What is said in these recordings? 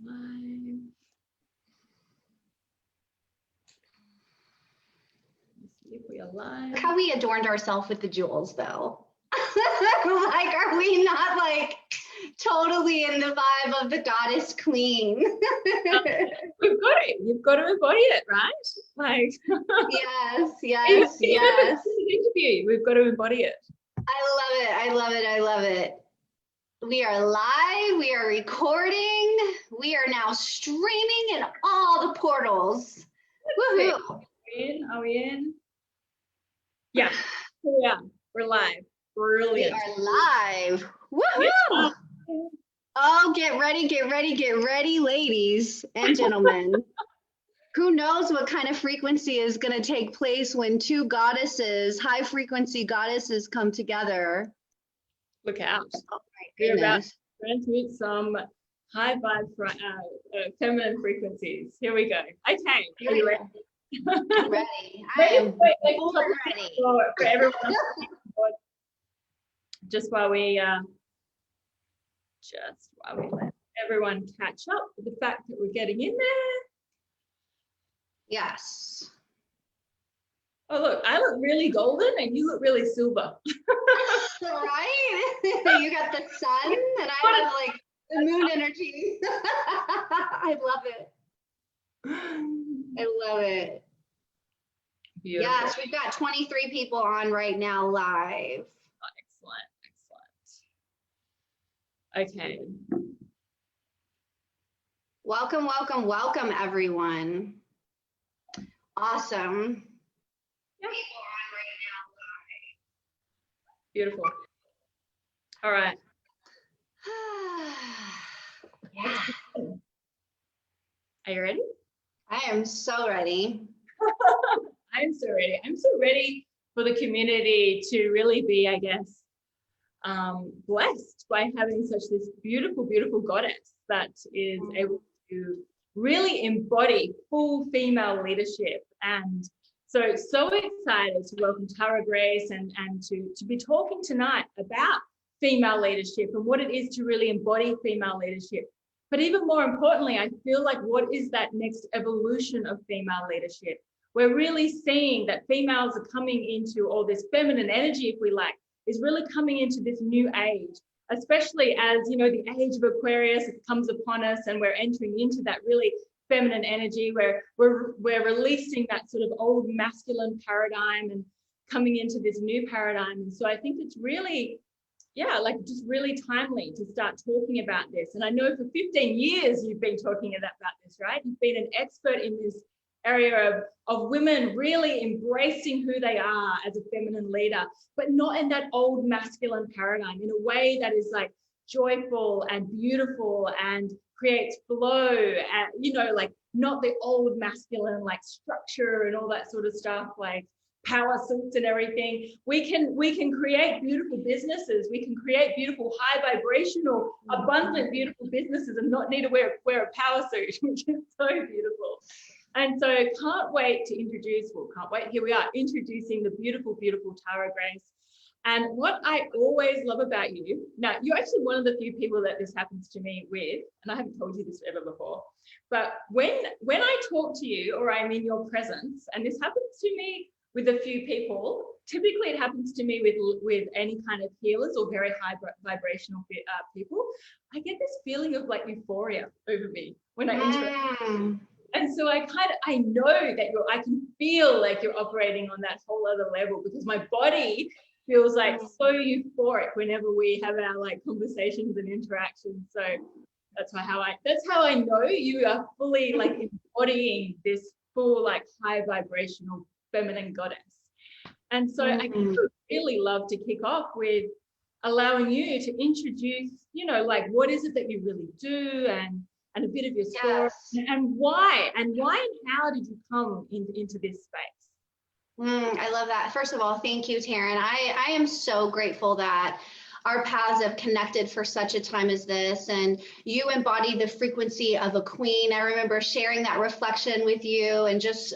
Live. Let's see if we are live. How we adorned ourselves with the jewels, though. Like, are we not like totally in the vibe of the goddess queen? We've got it. You've got to embody it, right? Like, yes, even yes. this interview, we've got to embody it. I love it. I love it. I love it. We are live. We are recording. We are now streaming in all the portals. Woohoo! Are we in? Are we in? Yeah, we are. We're live. Brilliant. We are live. Woohoo! Yeah. Oh, get ready, ladies and gentlemen. Who knows what kind of frequency is going to take place when two goddesses, high frequency goddesses, come together. Look out. Oh We're my about to goodness. transmit some high vibe feminine frequencies. Here we go. Okay. Here Are we you go. ready? I'm ready. I am Wait, born ready. for everyone else. Just while we let everyone catch up with the fact that we're getting in there. Yes. Oh, look, I look really golden and you look really silver. Right? You got the sun and I have like the moon energy. I love it. I love it. Beautiful. Yes, we've got 23 people on right now live. Excellent. Okay. Welcome, welcome, welcome, everyone. Awesome. Yeah. Beautiful. All right. Yeah. Are you ready? I am so ready. I'm so ready. I'm so ready for the community to really be, I guess, blessed by having such this beautiful, beautiful goddess that is able to really embody full female leadership. And so excited to welcome Tara Grace and to be talking tonight about female leadership and what it is to really embody female leadership. But even more importantly, I feel like what is that next evolution of female leadership? We're really seeing that females are coming into all this feminine energy, if we like, is really coming into this new age, especially as, you know, the age of Aquarius comes upon us and we're entering into that really feminine energy where we're releasing that sort of old masculine paradigm and coming into this new paradigm. And so I think it's really, yeah, like just really timely to start talking about this. And I know for 15 years you've been talking about this, right? You've been an expert in this area of women really embracing who they are as a feminine leader, but not in that old masculine paradigm, in a way that is like joyful and beautiful and creates flow, and, you know, like not the old masculine like structure and all that sort of stuff, like power suits and everything. We can create beautiful businesses. We can create beautiful, high vibrational, abundant, beautiful businesses and not need to wear a power suit, which is so beautiful. And so can't wait to introduce, well, can't wait, here we are, introducing the beautiful, beautiful Tara Grace. And what I always love about you, now you're actually one of the few people that this happens to me with, and I haven't told you this ever before, but when I talk to you or I'm in your presence, and this happens to me with a few people, typically it happens to me with any kind of healers or very high vibrational people, I get this feeling of like euphoria over me when I interact. And so I know that I can feel like you're operating on that whole other level because my body feels like so euphoric whenever we have our like conversations and interactions. So that's how I know you are fully like embodying this full like high vibrational feminine goddess. And so I would really love to kick off with allowing you to introduce, you know, like what is it that you really do and a bit of your story, and why and how did you come into this space? I love that. First of all, thank you, Taryn. I am so grateful that our paths have connected for such a time as this, and you embody the frequency of a queen. I remember sharing that reflection with you and just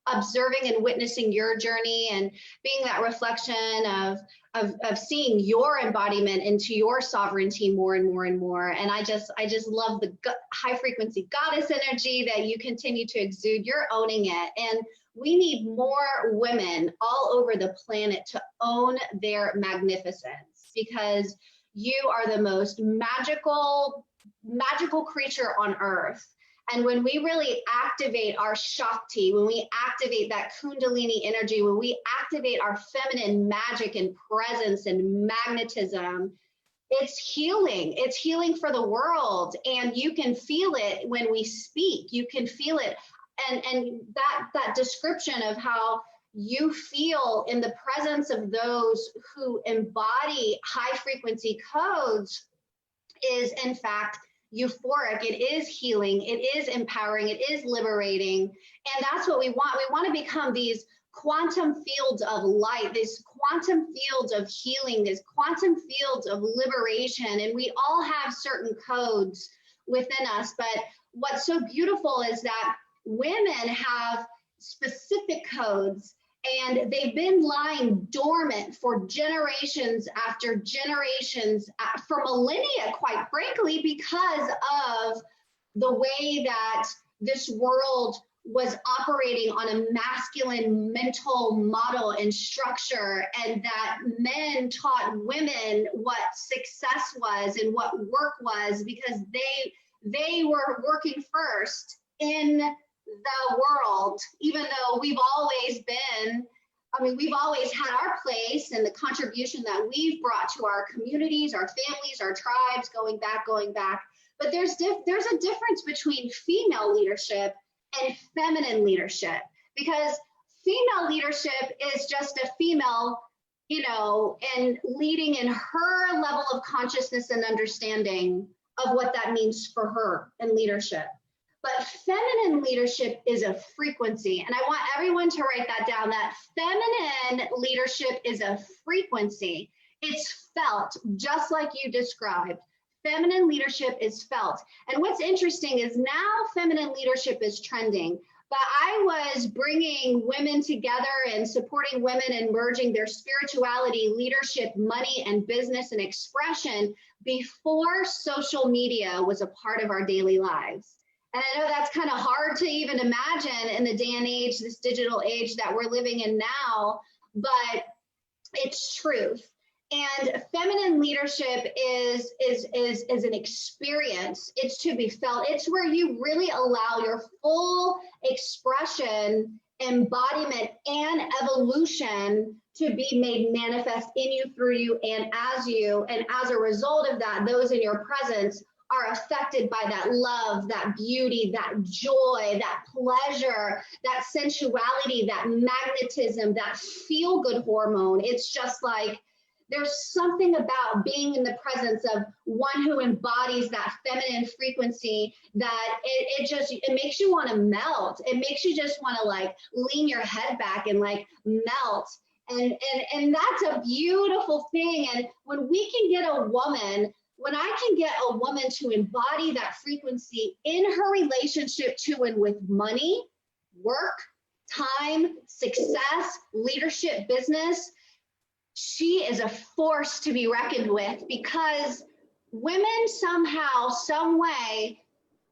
observing and witnessing your journey and being that reflection of of seeing your embodiment into your sovereignty more and more and more. And I just love the high frequency goddess energy that you continue to exude. You're owning it. And we need more women all over the planet to own their magnificence, because you are the most magical creature on earth. And when we really activate our Shakti, when we activate that Kundalini energy, when we activate our feminine magic and presence and magnetism, it's healing. It's healing for the world. And you can feel it when we speak. You can feel it. And that description of how you feel in the presence of those who embody high frequency codes is, in fact, euphoric. It is healing. It is empowering. It is liberating. And that's what we want. We want to become these quantum fields of light, these quantum fields of healing, these quantum fields of liberation. And we all have certain codes within us. But what's so beautiful is that women have specific codes, and they've been lying dormant for generations after generations, for millennia, quite frankly, because of the way that this world was operating on a masculine mental model and structure, and that men taught women what success was and what work was, because they were working first in the world, even though we've always been, we've always had our place and the contribution that we've brought to our communities, our families, our tribes, going back. But there's a difference between female leadership and feminine leadership, because female leadership is just a female, and leading in her level of consciousness and understanding of what that means for her in leadership. But feminine leadership is a frequency. And I want everyone to write that down, that feminine leadership is a frequency. It's felt, just like you described. Feminine leadership is felt. And what's interesting is now feminine leadership is trending. But I was bringing women together and supporting women and merging their spirituality, leadership, money, and business and expression before social media was a part of our daily lives. And I know that's kind of hard to even imagine in the day and age, this digital age that we're living in now, but it's truth. And feminine leadership is an experience. It's to be felt. It's where you really allow your full expression, embodiment, and evolution to be made manifest in you, through you, and as you. And as a result of that, those in your presence are affected by that love, that beauty, that joy, that pleasure, that sensuality, that magnetism, that feel-good hormone. It's just like, there's something about being in the presence of one who embodies that feminine frequency that it makes you want to melt. It makes you just want to like lean your head back and like melt. And that's a beautiful thing. And when we can get a woman, when I can get a woman to embody that frequency in her relationship to and with money, work, time, success, leadership, business, she is a force to be reckoned with, because women somehow, some way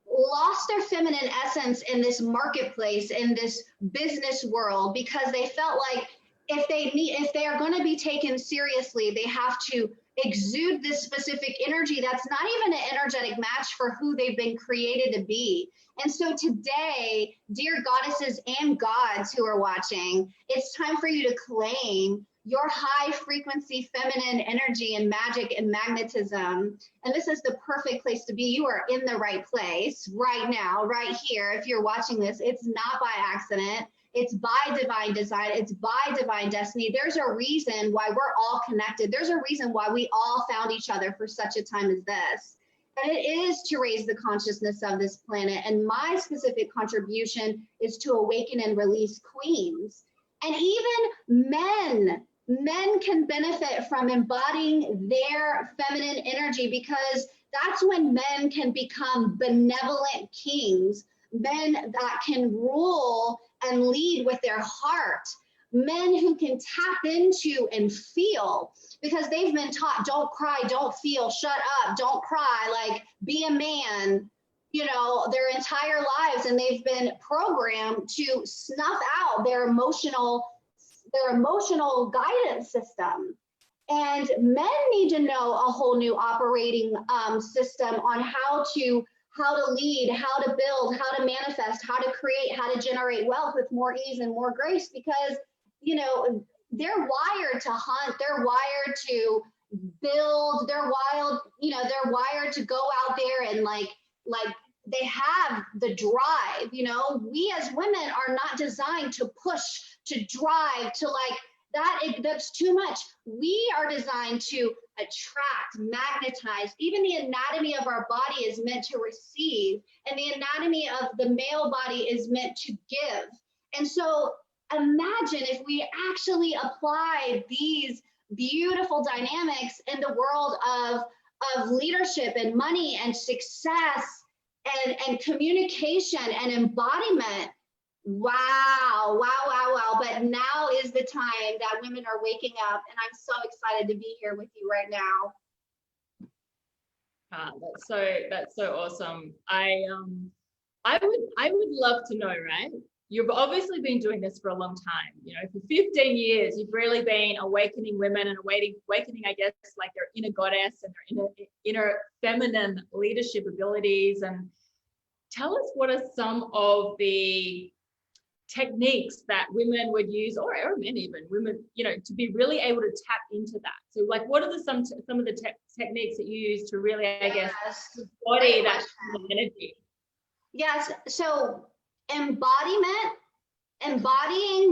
lost their feminine essence in this marketplace, in this business world, because they felt like if they are going to be taken seriously, they have to exude this specific energy that's not even an energetic match for who they've been created to be. And so today, dear goddesses and gods who are watching, it's time for you to claim your high frequency feminine energy and magic and magnetism. And this is the perfect place to be. You are in the right place right now, right here. If you're watching this, it's not by accident. It's by divine design. It's by divine destiny. There's a reason why we're all connected. There's a reason why we all found each other for such a time as this. And it is to raise the consciousness of this planet. And my specific contribution is to awaken and release queens. And even men can benefit from embodying their feminine energy, because that's when men can become benevolent kings, men that can rule and lead with their heart. men who can tap into and feel, because they've been taught, don't cry, don't feel, shut up, don't cry, like be a man, you know, their entire lives. And they've been programmed to snuff out their emotional guidance system. And men need to know a whole new operating system on how to lead, how to build, how to manifest, how to create, how to generate wealth with more ease and more grace, because, you know, they're wired to hunt, they're wired to build, they're wired to go out there and like they have the drive. You know, we as women are not designed to push, to drive, to like that's too much. We are designed to attract, magnetize. Even the anatomy of our body is meant to receive, and the anatomy of the male body is meant to give. And so imagine if we actually apply these beautiful dynamics in the world of leadership and money and success and communication and embodiment. Wow. But now is the time that women are waking up, and I'm so excited to be here with you right now. That's so awesome. I would love to know, right? You've obviously been doing this for a long time. You know, for 15 years, you've really been awakening women and awakening, I guess, like their inner goddess and their inner feminine leadership abilities. And tell us, what are some of the techniques that women would use, or men, even women, you know, to be really able to tap into that? So like, what are some of the techniques that you use to really, I guess, embody that energy? Yes. So embodying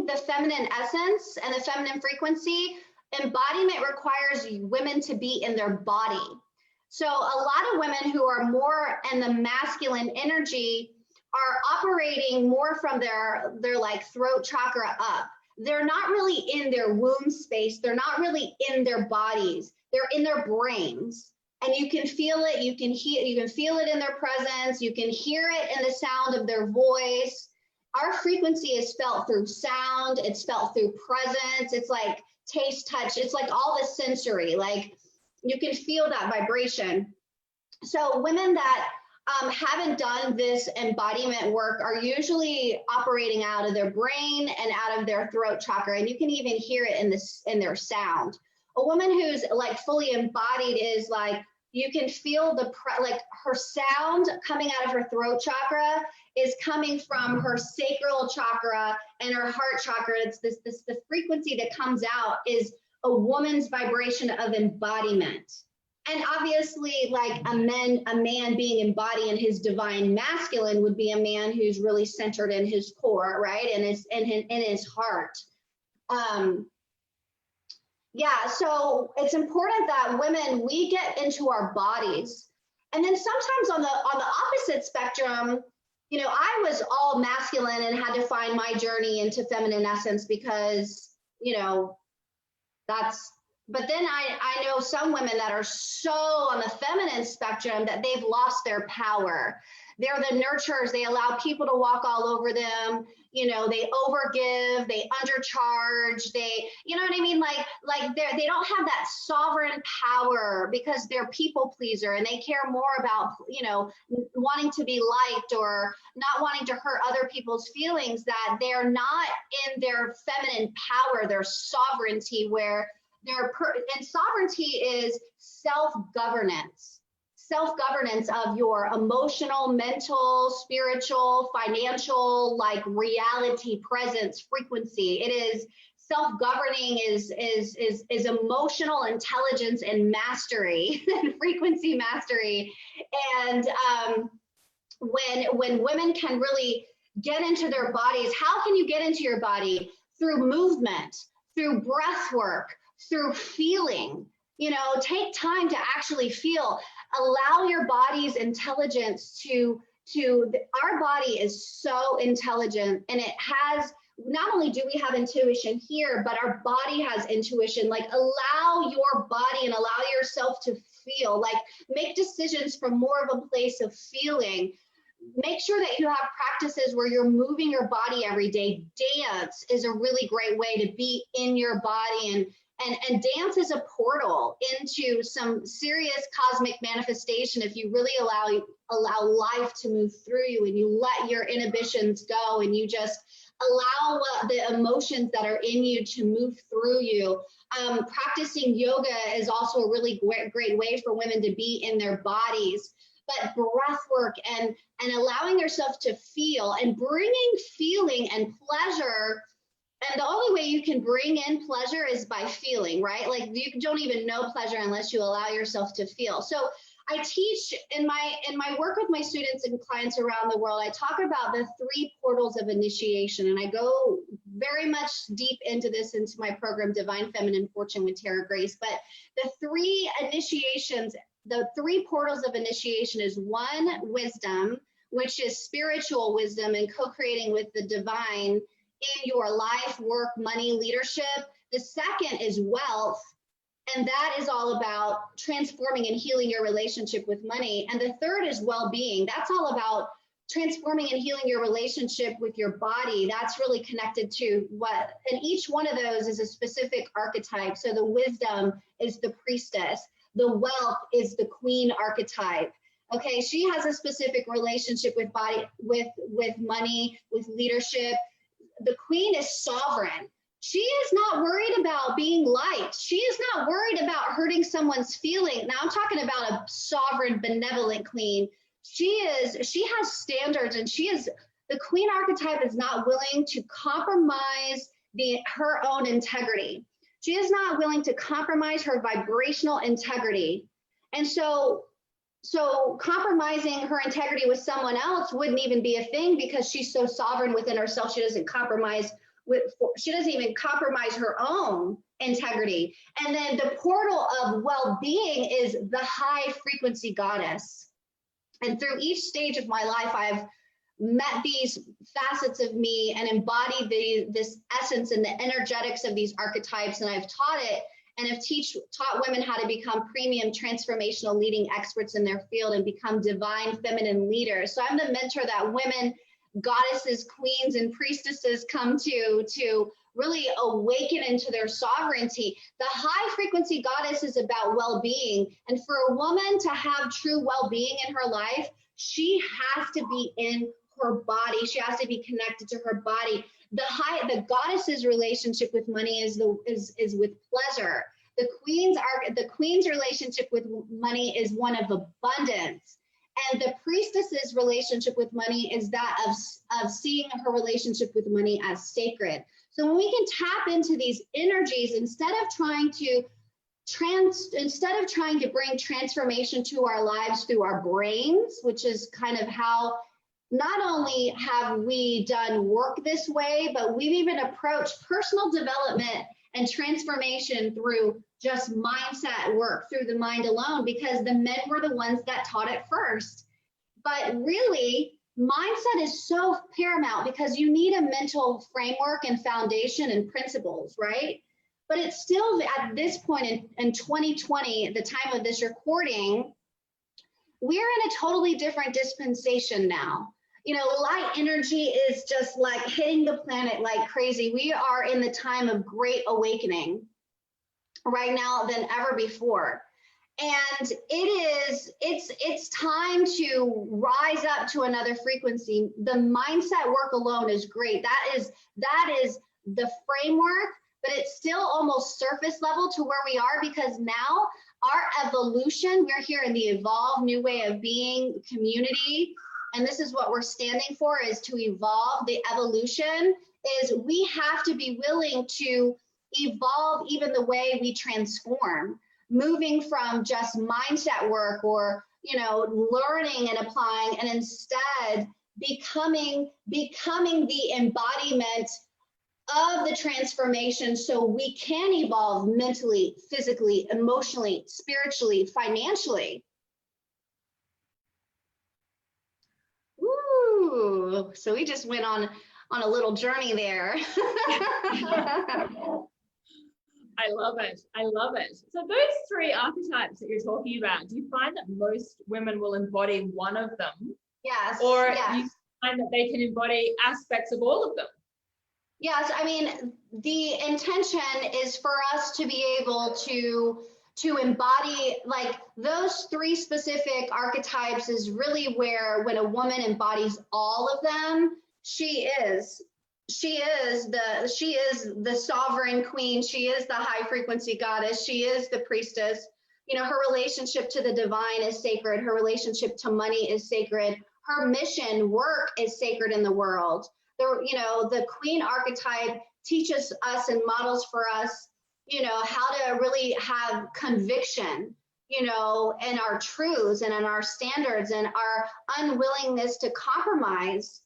the feminine essence and the feminine frequency, embodiment requires women to be in their body. So a lot of women who are more in the masculine energy are operating more from their like throat chakra up. They're not really in their womb space. They're not really in their bodies. They're in their brains. And you can feel it, you can feel it in their presence, you can hear it in the sound of their voice. Our frequency is felt through sound, it's felt through presence, it's like taste, touch, it's like all the sensory, like you can feel that vibration. So women that haven't done this embodiment work are usually operating out of their brain and out of their throat chakra, and you can even hear it in their sound. A woman who's like fully embodied is like, you can feel like her sound coming out of her throat chakra is coming from her sacral chakra and her heart chakra. It's the frequency that comes out is a woman's vibration of embodiment. And obviously, like a man being embodied in his divine masculine would be a man who's really centered in his core, right? And in his heart. Yeah, so it's important that women, we get into our bodies. And then sometimes on the opposite spectrum, you know, I was all masculine and had to find my journey into feminine essence because, you know, but then I know some women that are so on the feminine spectrum that they've lost their power. They're the nurturers. They allow people to walk all over them. You know, they overgive, they undercharge, you know what I mean? Like they don't have that sovereign power because they're people pleaser and they care more about, you know, wanting to be liked or not wanting to hurt other people's feelings, that they're not in their feminine power, their sovereignty, where and sovereignty is self-governance of your emotional, mental, spiritual, financial, like reality, presence, frequency. It is self-governing is emotional intelligence and mastery and frequency mastery. And when women can really get into their bodies, how can you get into your body? Through movement, through breath work, through feeling. You know, take time to actually feel. Allow your body's intelligence our body is so intelligent, and it has, not only do we have intuition here, but our body has intuition. Like, allow your body and allow yourself to feel, like make decisions from more of a place of feeling. make sure that you have practices where you're moving your body every day. Dance is a really great way to be in your body, and dance is a portal into some serious cosmic manifestation if you really allow life to move through you, and you let your inhibitions go, and you just allow the emotions that are in you to move through you. Practicing yoga is also a really great way for women to be in their bodies. But breath work and allowing yourself to feel and bringing feeling and pleasure. And the only way you can bring in pleasure is by feeling, right? Like you don't even know pleasure unless you allow yourself to feel. So I teach in my work with my students and clients around the world, I talk about the 3 portals of initiation. And I go very much deep into this into my program, Divine Feminine Fortune with Tara Grace. But the 3 initiations, the 3 portals of initiation is 1, wisdom, which is spiritual wisdom and co-creating with the divine in your life, work, money, leadership. The second is wealth, and that is all about transforming and healing your relationship with money. And the third is well-being. That's all about transforming and healing your relationship with your body. That's really connected to what, and each one of those is a specific archetype. So the wisdom is the priestess. The wealth is the queen archetype. Okay, she has a specific relationship with body, with money, with leadership. The queen is sovereign. She is not worried about being liked. She is not worried about hurting someone's feeling. Now I'm talking about a sovereign, benevolent queen. She has standards, and the queen archetype is not willing to compromise her own integrity. She is not willing to compromise her vibrational integrity. And so compromising her integrity with someone else wouldn't even be a thing, because she's so sovereign within herself. She doesn't even compromise her own integrity. And then the portal of well-being is the high frequency goddess. And through each stage of my life, I've met these facets of me and embodied this essence and the energetics of these archetypes, and I've taught it and have taught women how to become premium transformational leading experts in their field and become divine feminine leaders. So I'm the mentor that women, goddesses, queens, and priestesses come to really awaken into their sovereignty. The high frequency goddess is about well-being, and for a woman to have true well-being in her life, she has to be in her body. She has to be connected to her body. The goddess's relationship with money is with pleasure. The queen's relationship with money is one of abundance. And the priestess's relationship with money is that of seeing her relationship with money as sacred. So when we can tap into these energies, instead of trying to bring transformation to our lives through our brains, which is kind of how not only have we done work this way, but we've even approached personal development and transformation through just mindset work, through the mind alone, because the men were the ones that taught it first. But really, mindset is so paramount, because you need a mental framework and foundation and principles, right? But it's still, at this point in 2020, at the time of this recording, we're in a totally different dispensation now. You know, light energy is just like hitting the planet like crazy. We are in the time of great awakening right now than ever before. And it's time to rise up to another frequency. The mindset work alone is great. That is the framework, but it's still almost surface level to where we are, because now our evolution, we're here in the evolve, new way of being community. And this is what we're standing for, is to evolve. The evolution is we have to be willing to evolve even the way we transform, moving from just mindset work or, learning and applying, and instead becoming the embodiment of the transformation, so we can evolve mentally, physically, emotionally, spiritually, financially. Ooh, so we just went on a little journey there. I love it. I love it. So those 3 archetypes that you're talking about, do you find that most women will embody one of them Yes. or Yes. you find that they can embody aspects of all of them. Yes, I mean, the intention is for us to be able to embody like those three specific archetypes is really where when a woman embodies all of them, she is the sovereign queen, she is the high frequency goddess, she is the priestess. You know, her relationship to the divine is sacred, her relationship to money is sacred, her mission work is sacred in the world. The queen archetype teaches us and models for us, how to really have conviction, in our truths and in our standards and our unwillingness to compromise,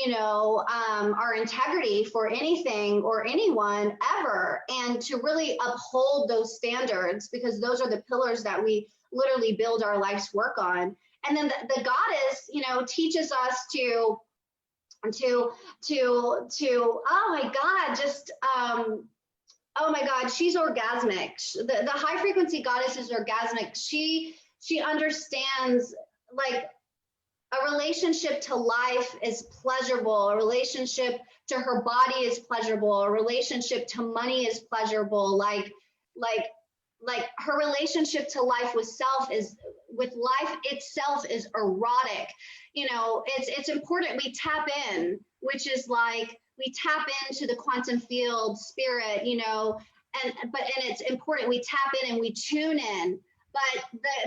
our integrity for anything or anyone ever, and to really uphold those standards, because those are the pillars that we literally build our life's work on. And then the goddess, teaches us to oh my god, oh my god, she's orgasmic. The high frequency goddess is orgasmic. She understands, like, a relationship to life is pleasurable, a relationship to her body is pleasurable, a relationship to money is pleasurable, like her relationship to life with life itself is erotic. It's important we tap in, which is like we tap into the quantum field spirit, and it's important we tap in and we tune in. But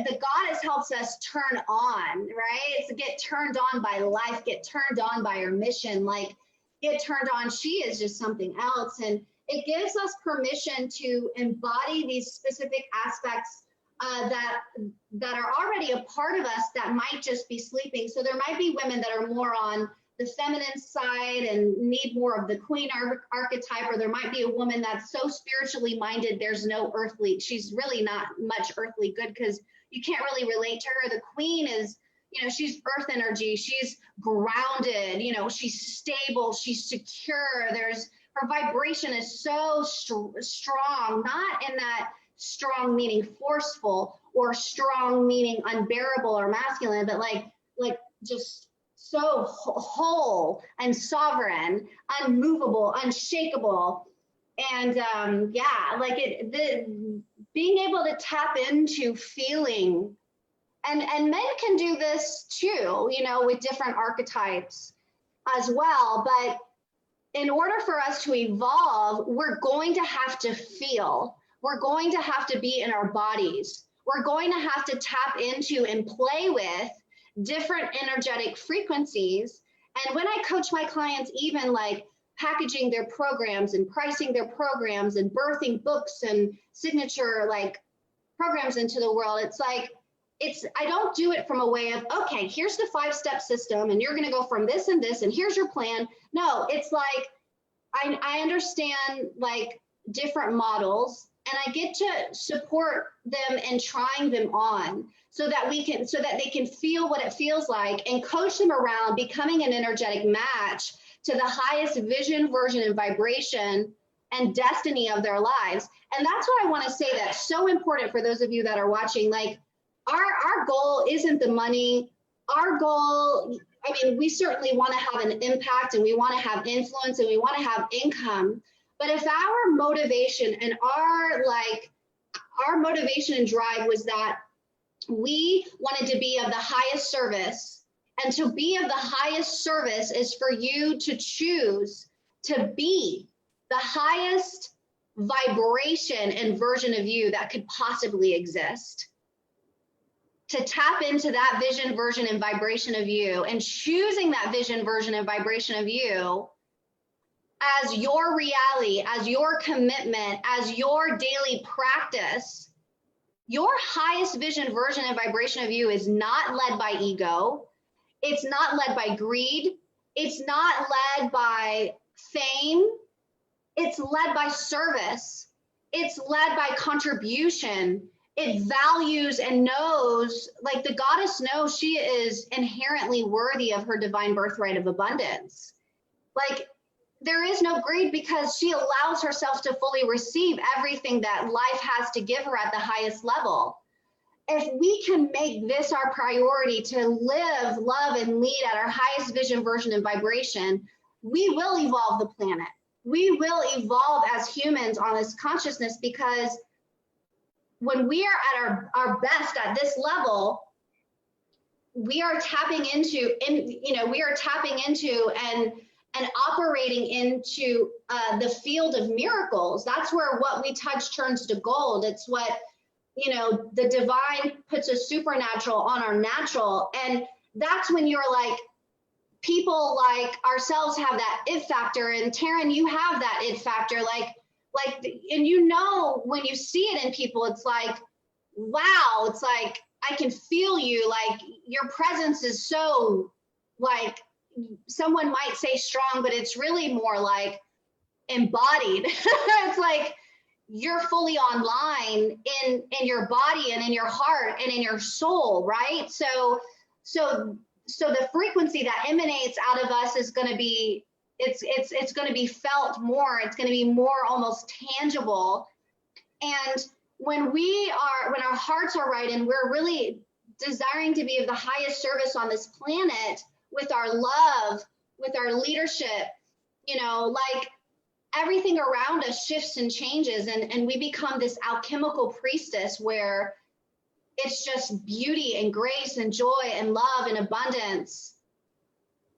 the goddess helps us turn on, right? It's get turned on by life, get turned on by her mission, like get turned on. She is just something else. And it gives us permission to embody these specific aspects that are already a part of us that might just be sleeping. So there might be women that are more on the feminine side and need more of the queen archetype, or there might be a woman that's so spiritually minded she's really not much earthly good, because you can't really relate to her. The queen is, she's earth energy, she's grounded, she's stable, she's secure. Her vibration is so strong, not in that strong meaning forceful, or strong meaning unbearable or masculine, but like just so whole and sovereign, unmovable, unshakable. And being able to tap into feeling, and men can do this too, with different archetypes as well. But in order for us to evolve, we're going to have to feel. We're going to have to be in our bodies. We're going to have to tap into and play with different energetic frequencies. And when I coach my clients, even like packaging their programs and pricing their programs and birthing books and signature like programs into the world, I don't do it from a way of, okay, here's the 5-step system and you're going to go from this and this and here's your plan. No, it's like I understand like different models, and I get to support them and trying them on so that they can feel what it feels like, and coach them around becoming an energetic match to the highest vision, version, and vibration and destiny of their lives. And that's what I want to say that's so important for those of you that are watching. Like, our goal isn't the money. Our goal, we certainly want to have an impact, and we want to have influence, and we want to have income. But if our motivation and our motivation and drive was that we wanted to be of the highest service, and to be of the highest service is for you to choose to be the highest vibration and version of you that could possibly exist. To tap into that vision, version, and vibration of you, and choosing that vision, version, and vibration of you as your reality, as your commitment, as your daily practice. Your highest vision, version, and vibration of you is not led by ego. It's not led by greed. It's not led by fame. It's led by service. It's led by contribution. It values and knows, like the goddess knows she is inherently worthy of her divine birthright of abundance. Like, there is no greed because she allows herself to fully receive everything that life has to give her at the highest level. if we can make this our priority to live, love, and lead at our highest vision, version, and vibration, we will evolve the planet. We will evolve as humans on this consciousness, because when we are at our best at this level, we are tapping into, we are tapping into and operating into the field of miracles. That's where what we touch turns to gold. It's what, the divine puts a supernatural on our natural. And that's when you're like, people like ourselves have that it factor. And Taryn, you have that it factor. And when you see it in people, it's like, wow, it's like, I can feel you. Like, your presence is so, like, someone might say strong, but it's really more like embodied. It's like you're fully online in your body and in your heart and in your soul, right? So the frequency that emanates out of us is going to be, it's going to be felt more. It's going to be more almost tangible. And when our hearts are right and we're really desiring to be of the highest service on this planet with our love, with our leadership, like, everything around us shifts and changes, and we become this alchemical priestess where it's just beauty and grace and joy and love and abundance.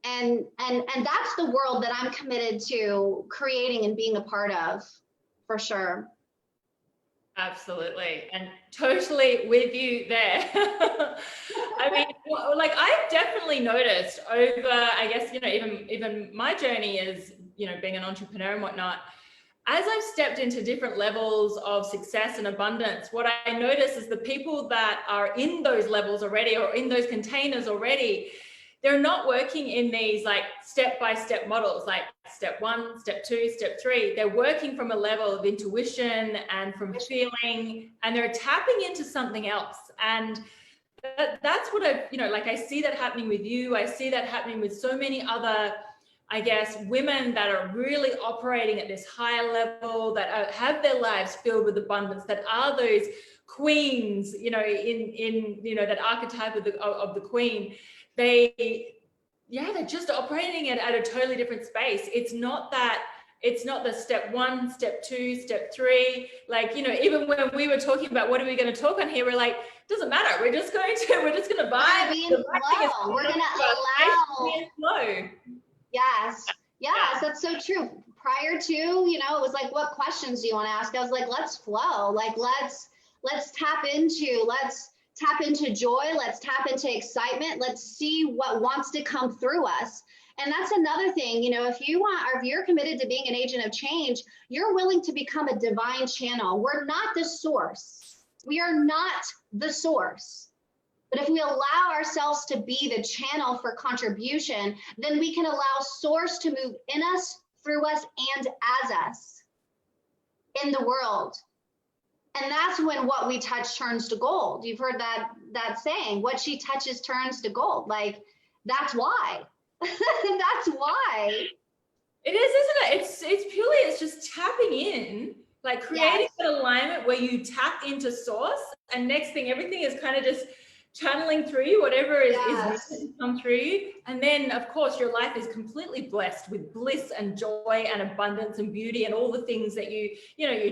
And that's the world that I'm committed to creating and being a part of, for sure. Absolutely. And totally with you there. I mean, like, I've definitely noticed over, I guess, even my journey is, being an entrepreneur and whatnot, as I've stepped into different levels of success and abundance, what I notice is the people that are in those levels already, or in those containers already, they're not working in these like step-by-step models, like step 1, step 2, step 3. They're working from a level of intuition and from feeling, and they're tapping into something else. And that's what I see that happening with you. I see that happening with so many other, I guess, women that are really operating at this higher level, that have their lives filled with abundance, that are those queens, in that archetype of the queen. They're just operating it at a totally different space. It's not the step 1, step 2, step 3. Like, even when we were talking about what are we going to talk on here, we're like, doesn't matter. We're just going to vibe. We're going to allow. Yes, that's so true. Prior to, it was like, what questions do you want to ask? I was like, let's flow. Like, let's tap into joy. Let's tap into excitement. Let's see what wants to come through us. And that's another thing, if you're committed to being an agent of change, you're willing to become a divine channel. We're not the source. We are not the source. But if we allow ourselves to be the channel for contribution, then we can allow source to move in us, through us, and as us in the world. And that's when what we touch turns to gold. You've heard that saying, what she touches turns to gold. Like, that's why. That's why. It is, isn't it? It's just tapping in, like creating an alignment where you tap into source, and next thing, everything is kind of just channeling through you, whatever is meant to come through you. And then, of course, your life is completely blessed with bliss and joy and abundance and beauty and all the things that you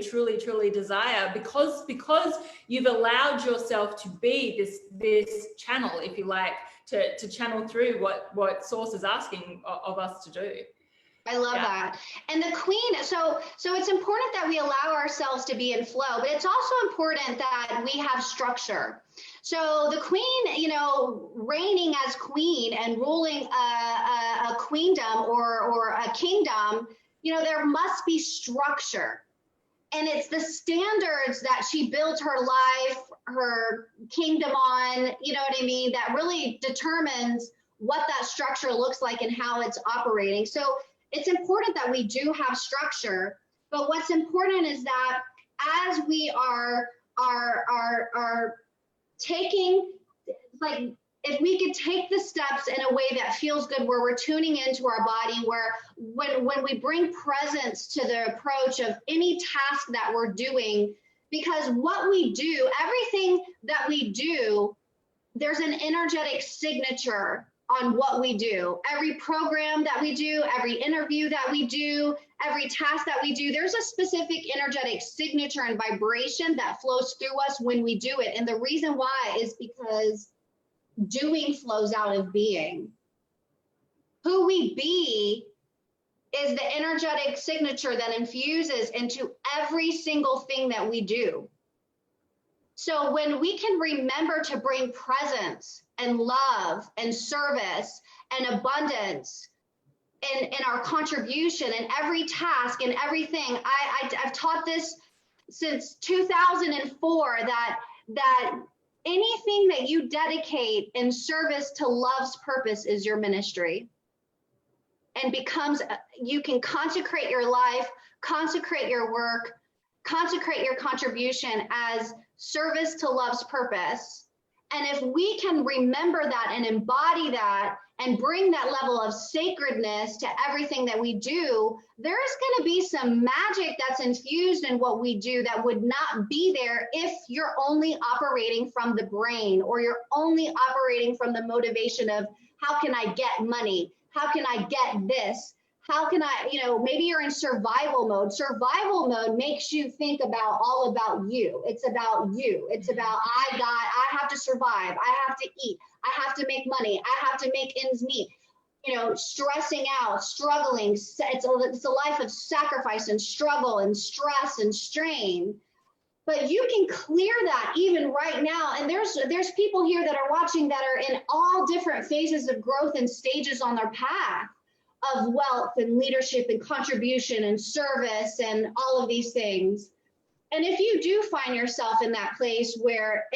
truly, truly desire, because you've allowed yourself to be this channel, if you like, to channel through what source is asking of us to do. I love that. And the queen, so it's important that we allow ourselves to be in flow, but it's also important that we have structure. So the queen, reigning as queen and ruling a queendom or a kingdom, there must be structure. And it's the standards that she built her life, her kingdom on, you know what I mean, that really determines what that structure looks like and how it's operating. So it's important that we do have structure, but what's important is that as we are taking, like, if we could take the steps in a way that feels good, where we're tuning into our body, where when we bring presence to the approach of any task that we're doing, because what we do, everything that we do, there's an energetic signature on what we do. Every program that we do, every interview that we do, every task that we do, there's a specific energetic signature and vibration that flows through us when we do it. And the reason why is because doing flows out of being. Who we be is the energetic signature that infuses into every single thing that we do. So when we can remember to bring presence and love and service and abundance in our contribution in every task and everything, I've taught this since 2004 that anything that you dedicate in service to love's purpose is your ministry, and becomes, you can consecrate your life, consecrate your work, consecrate your contribution as service to love's purpose. And if we can remember that and embody that and bring that level of sacredness to everything that we do, there's going to be some magic that's infused in what we do that would not be there if you're only operating from the brain, or you're only operating from the motivation of how can I get money? How can I get this? How can I, maybe you're in survival mode. Survival mode makes you think about all about you. It's about you. It's about, I have to survive. I have to eat. I have to make money. I have to make ends meet. Stressing out, struggling. It's a life of sacrifice and struggle and stress and strain. But you can clear that even right now. And there's people here that are watching that are in all different phases of growth and stages on their path of wealth and leadership and contribution and service and all of these things. And if you do find yourself in that place where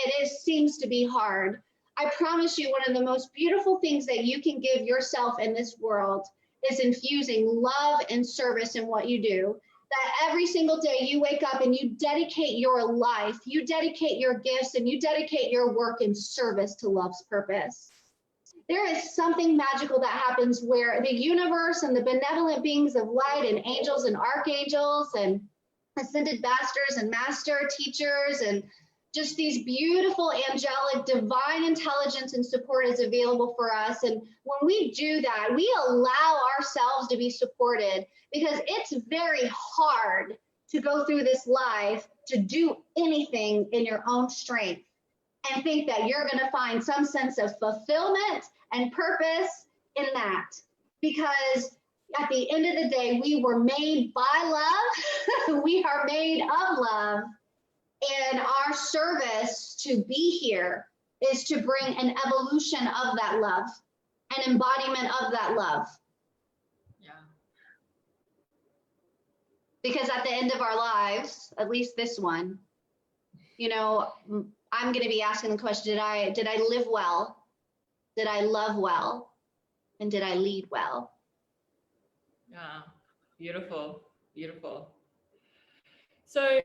seems to be hard, I promise you one of the most beautiful things that you can give yourself in this world is infusing love and service in what you do. That every single day you wake up and you dedicate your life, you dedicate your gifts, and you dedicate your work in service to love's purpose. There is something magical that happens where the universe and the benevolent beings of light and angels and archangels and ascended masters and master teachers and just these beautiful angelic divine intelligence and support is available for us. And when we do that, we allow ourselves to be supported, because it's very hard to go through this life to do anything in your own strength and think that you're going to find some sense of fulfillment and purpose in that. Because at the end of the day, we were made by love. We are made of love. And our service to be here is to bring an evolution of that love, an embodiment of that love. Yeah. Because at the end of our lives, at least this one, I'm going to be asking the question, did I live well? Did I love well? And did I lead well? Yeah, beautiful, beautiful. So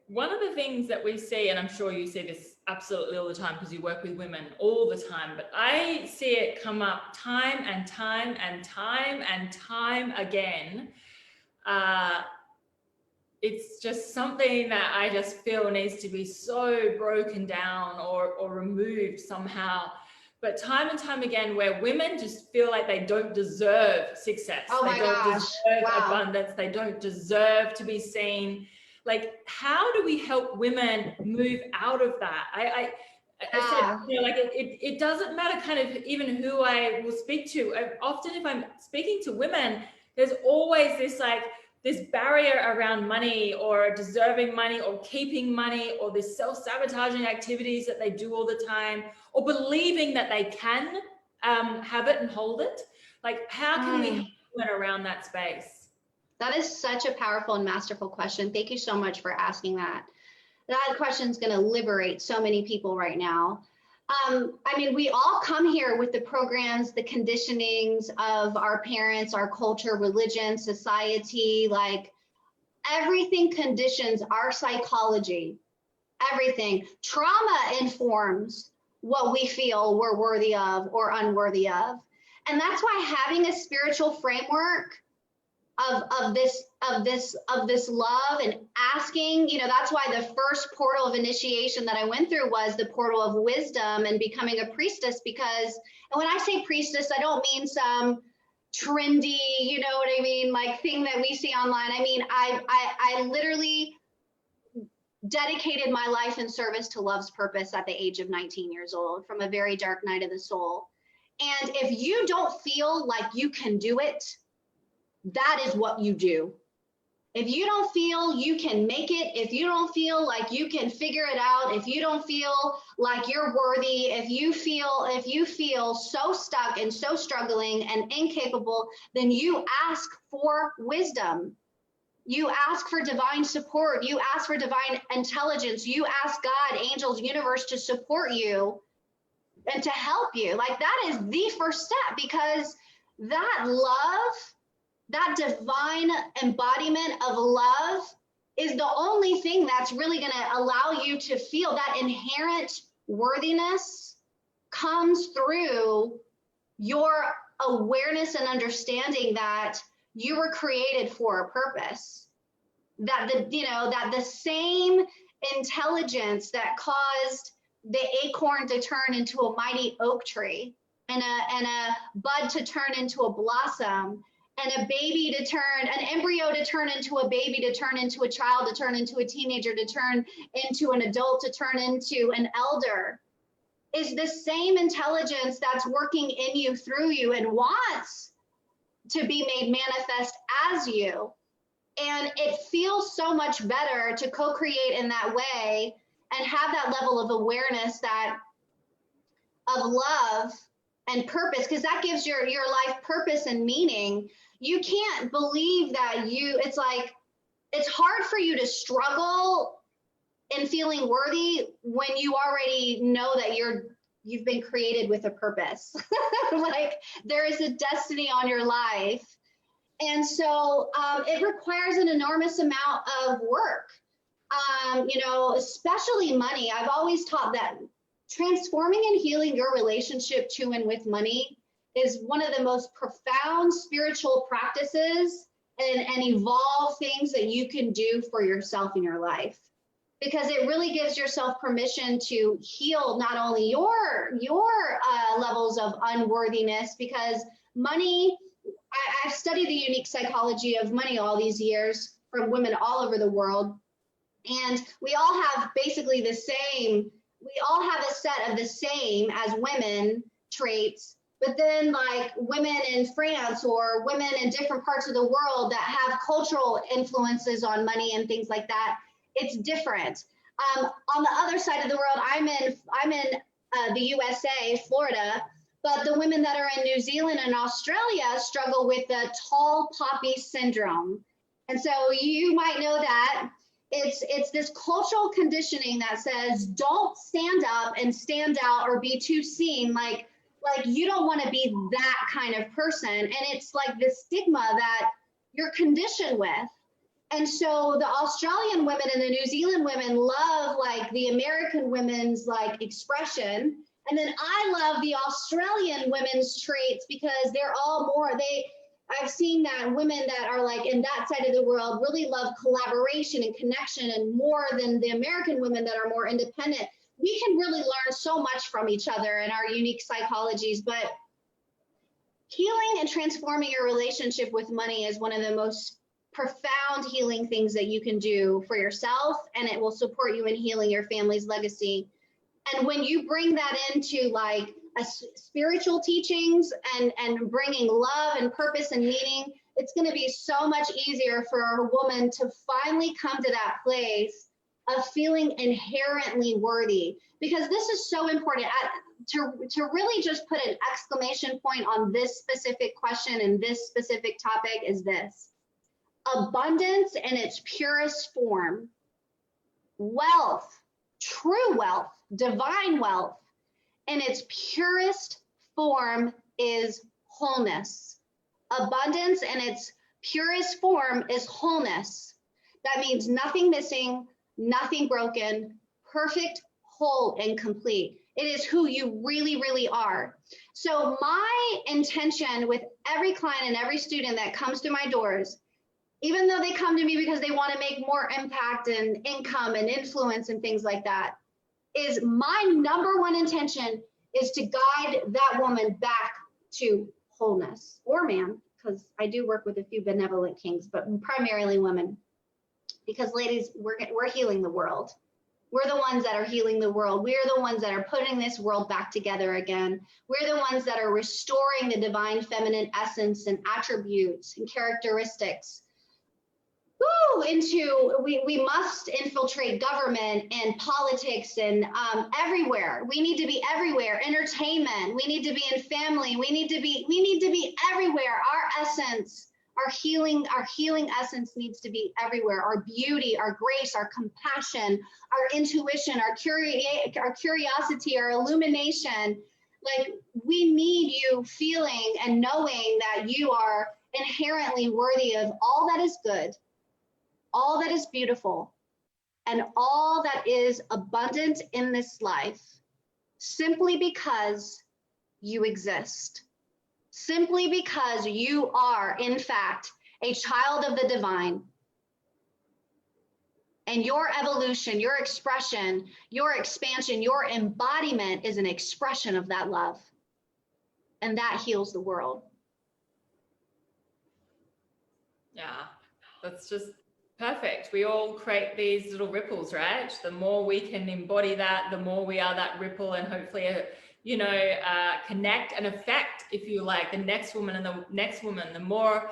one of the things that we see, and I'm sure you see this absolutely all the time because you work with women all the time, but I see it come up time and time and time and time again. It's just something that I just feel needs to be so broken down or removed somehow. But time and time again, where women just feel like they don't deserve success. Oh my gosh. They don't deserve abundance. They don't deserve to be seen. Like, how do we help women move out of that? I said, it doesn't matter kind of even who I will speak to. Often if I'm speaking to women, there's always this barrier around money or deserving money or keeping money or this self-sabotaging activities that they do all the time, or believing that they can have it and hold it. Like, how can we help women around that space? That is such a powerful and masterful question. Thank you so much for asking that. That question is going to liberate so many people right now. We all come here with the programs, the conditionings of our parents, our culture, religion, society, like everything conditions our psychology, everything. Trauma informs what we feel we're worthy of or unworthy of. And that's why having a spiritual framework of this love and asking. That's why the first portal of initiation that I went through was the portal of wisdom and becoming a priestess. Because, and when I say priestess, I don't mean some trendy, you know what I mean, like thing that we see online. I mean, I literally dedicated my life in service to love's purpose at the age of 19 years old, from a very dark night of the soul. And if you don't feel like you can do it, that is what you do. If you don't feel you can make it, if you don't feel like you can figure it out, if you don't feel like you're worthy, if you feel so stuck and so struggling and incapable, then you ask for wisdom. You ask for divine support. You ask for divine intelligence. You ask God, angels, universe to support you and to help you. Like, that is the first step, because that love, that divine embodiment of love, is the only thing that's really going to allow you to feel that inherent worthiness comes through your awareness and understanding that you were created for a purpose. That the same intelligence that caused the acorn to turn into a mighty oak tree, and a bud to turn into a blossom, and an embryo to turn into a baby, to turn into a child, to turn into a teenager, to turn into an adult, to turn into an elder, is the same intelligence that's working in you, through you, and wants to be made manifest as you. And it feels so much better to co-create in that way and have that level of awareness, that of love and purpose, because that gives your life purpose and meaning. You can't believe that it's like, it's hard for you to struggle in feeling worthy when you already know that you've been created with a purpose. Like, there is a destiny on your life. And so it requires an enormous amount of work, especially money. I've always taught that transforming and healing your relationship to and with money is one of the most profound spiritual practices and evolve things that you can do for yourself in your life, because it really gives yourself permission to heal not only your levels of unworthiness, because money, I've studied the unique psychology of money all these years from women all over the world. And we all have basically we all have a set of the same as women traits, but then like women in France or women in different parts of the world that have cultural influences on money and things like that, it's different. On the other side of the world, I'm in the USA, Florida, but the women that are in New Zealand and Australia struggle with the tall poppy syndrome. And so you might know that it's this cultural conditioning that says, don't stand up and stand out or be too seen. Like you don't want to be that kind of person. And it's like this stigma that you're conditioned with. And so the Australian women and the New Zealand women love like the American women's like expression. And then I love the Australian women's traits, because they're all more, I've seen that women that are like in that side of the world really love collaboration and connection, and more than the American women that are more independent. We can really learn so much from each other and our unique psychologies, but healing and transforming your relationship with money is one of the most profound healing things that you can do for yourself, and it will support you in healing your family's legacy. And when you bring that into like spiritual teachings and bringing love and purpose and meaning, it's going to be so much easier for a woman to finally come to that place of feeling inherently worthy. Because this is so important. To really just put an exclamation point on this specific question and this specific topic is this: abundance in its purest form, wealth, true wealth, divine wealth, in its purest form is wholeness. Abundance in its purest form is wholeness. That means nothing missing, nothing broken, perfect, whole, and complete. It is who you really, really are. So my intention with every client and every student that comes to my doors even though they come to me because they want to make more impact and income and influence and things like that, is my number one intention is to guide that woman back to wholeness, or man, because I do work with a few benevolent kings, but primarily women. Because ladies, we're healing the world. We're the ones that are healing the world. We're the ones that are putting this world back together again. We're the ones that are restoring the divine feminine essence and attributes and characteristics. We must infiltrate government and politics and everywhere. We need to be everywhere. Entertainment. We need to be in family. We need to be everywhere. Our essence, our healing essence needs to be everywhere. Our beauty, our grace, our compassion, our intuition, our curiosity, our illumination. Like, we need you feeling and knowing that you are inherently worthy of all that is good, all that is beautiful, and all that is abundant in this life, simply because you exist. Simply because you are, in fact, a child of the divine. And your evolution, your expression, your expansion, your embodiment is an expression of that love. And that heals the world. Yeah, that's just perfect. We all create these little ripples, right? The more we can embody that, the more we are that ripple, and hopefully, connect and affect, if you like, the next woman and the next woman. The more,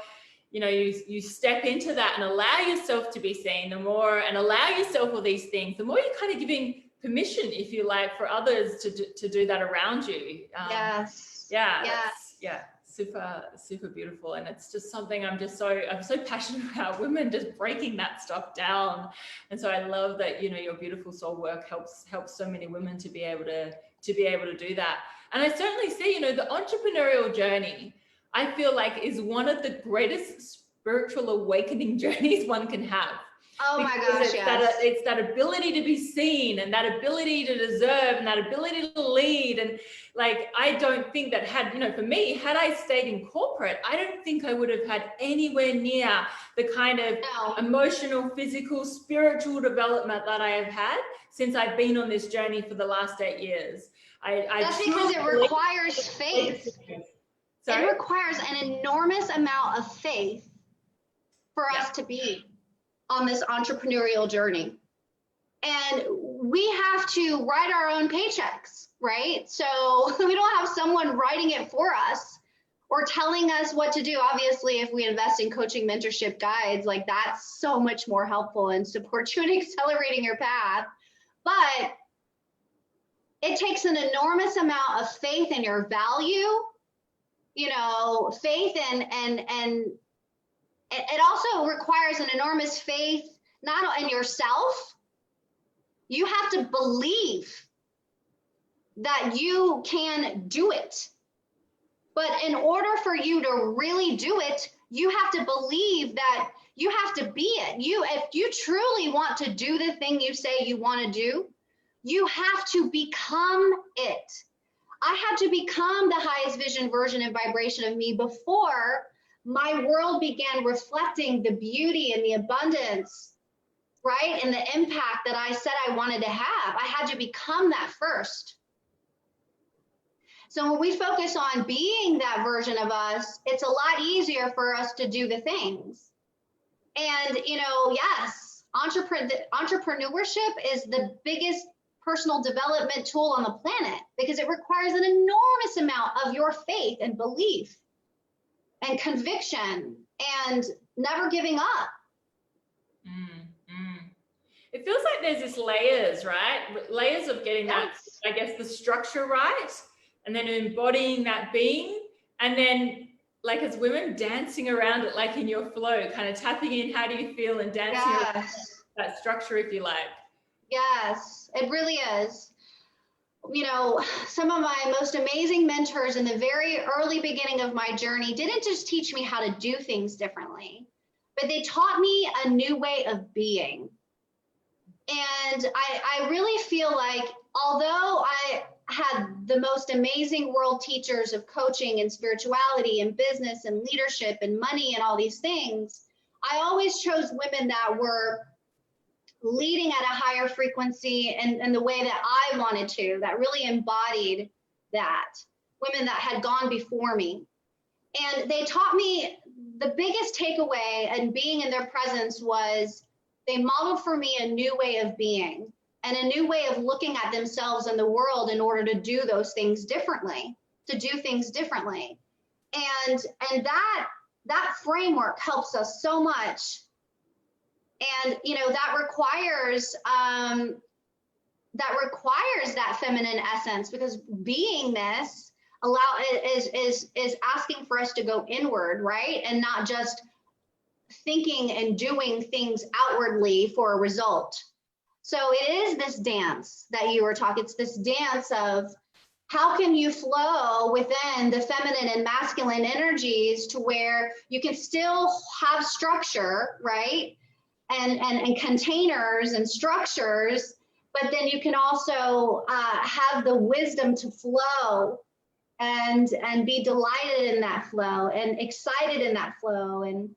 you step into that and allow yourself to be seen, the more, and allow yourself all these things, the more you're kind of giving permission, if you like, for others to do that around you. Yes. Yeah. Super beautiful. And it's just something I'm so passionate about, women just breaking that stuff down. And so I love that, your beautiful soul work helps so many women to be able to do that. And I certainly see, the entrepreneurial journey, I feel like, is one of the greatest spiritual awakening journeys one can have. Oh my gosh, yes. It's that ability to be seen, and that ability to deserve, and that ability to lead. And like, I don't think that for me, had I stayed in corporate, I don't think I would have had anywhere near the kind of emotional, physical, spiritual development that I have had since I've been on this journey for the last 8 years. That's because it requires faith. Sorry? It requires an enormous amount of faith for us to be on this entrepreneurial journey. And we have to write our own paychecks, right? So we don't have someone writing it for us or telling us what to do. Obviously, if we invest in coaching, mentorship, guides, like, that's so much more helpful and support you in accelerating your path. But it takes an enormous amount of faith in your value, faith and it also requires an enormous faith, not in yourself. You have to believe that you can do it. But in order for you to really do it, you have to believe that you have to be it. If you truly want to do the thing you say you want to do, you have to become it. I had to become the highest vision, version, and vibration of me before my world began reflecting the beauty and the abundance, right? And the impact that I said I wanted to have. I had to become that first. So when we focus on being that version of us, it's a lot easier for us to do the things. And, yes, entrepreneurship is the biggest personal development tool on the planet, because it requires an enormous amount of your faith and belief and conviction and never giving up. It feels like there's this layers, right? Layers of getting that, I guess, the structure right, and then embodying that being, and then, like, as women, dancing around it, like in your flow, kind of tapping in, how do you feel, and dancing around that structure, if you like. Yes, it really is. Some of my most amazing mentors in the very early beginning of my journey didn't just teach me how to do things differently, but they taught me a new way of being. And I really feel like, although I had the most amazing world teachers of coaching and spirituality and business and leadership and money and all these things, I always chose women that were leading at a higher frequency and the way that I wanted to, that really embodied that. Women that had gone before me. And they taught me the biggest takeaway and being in their presence was they modeled for me a new way of being and a new way of looking at themselves and the world in order to do those things differently, And that framework helps us so much. And that requires that feminine essence, because beingness is asking for us to go inward, right? And not just thinking and doing things outwardly for a result. So it is this dance that you were talking, it's this dance of how can you flow within the feminine and masculine energies to where you can still have structure, right? And containers and structures, but then you can also have the wisdom to flow and be delighted in that flow and excited in that flow. And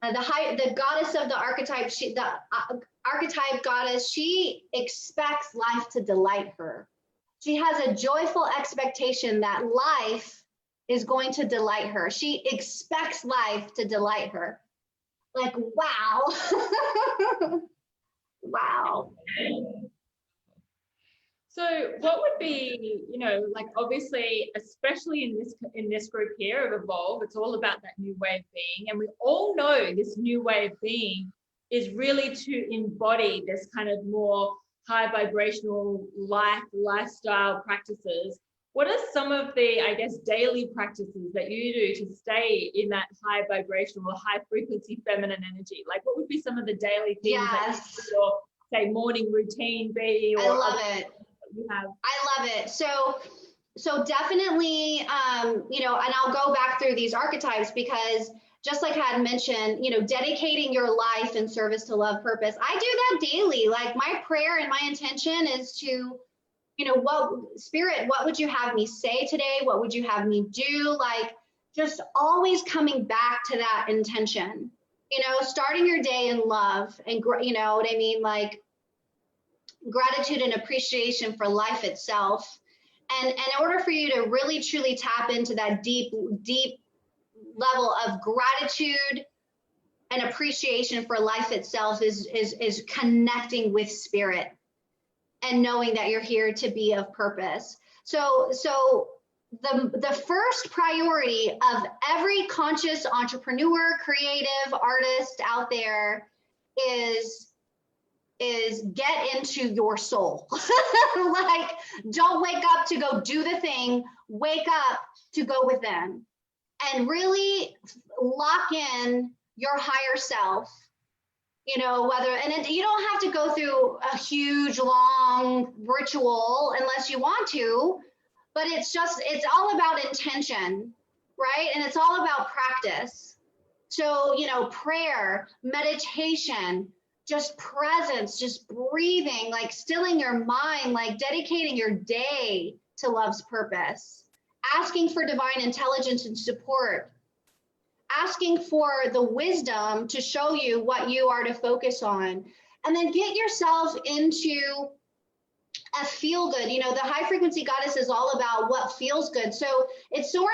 the goddess of the archetype, the archetype goddess, she expects life to delight her. She has a joyful expectation that life is going to delight her. She expects life to delight her. Like, wow. Wow. So what would be, like obviously, especially in this group here of Evolve, it's all about that new way of being. And we all know this new way of being is really to embody this kind of more high vibrational lifestyle practices. What are some of the, I guess, daily practices that you do to stay in that high vibrational, high frequency feminine energy? Like what would be some of the daily things that you do, or say morning routine be? Or I love it. You have? I love it. So definitely, and I'll go back through these archetypes because just like I had mentioned, dedicating your life in service to love, purpose. I do that daily. Like my prayer and my intention is to, what would you have me say today? What would you have me do? Like just always coming back to that intention, starting your day in love and, you know what I mean? Like gratitude and appreciation for life itself. And in order for you to really truly tap into that deep level of gratitude and appreciation for life itself is connecting with spirit and knowing that you're here to be of purpose. So the first priority of every conscious entrepreneur, creative artist out there is get into your soul. Like, don't wake up to go do the thing, wake up to go within and really lock in your higher self, you don't have to go through a huge, long ritual unless you want to, but it's all about intention, right? And it's all about practice. So, prayer, meditation, just presence, just breathing, like stilling your mind, like dedicating your day to love's purpose, asking for divine intelligence and support, asking for the wisdom to show you what you are to focus on, and then get yourself into a feel good. The high frequency goddess is all about what feels good. So it's so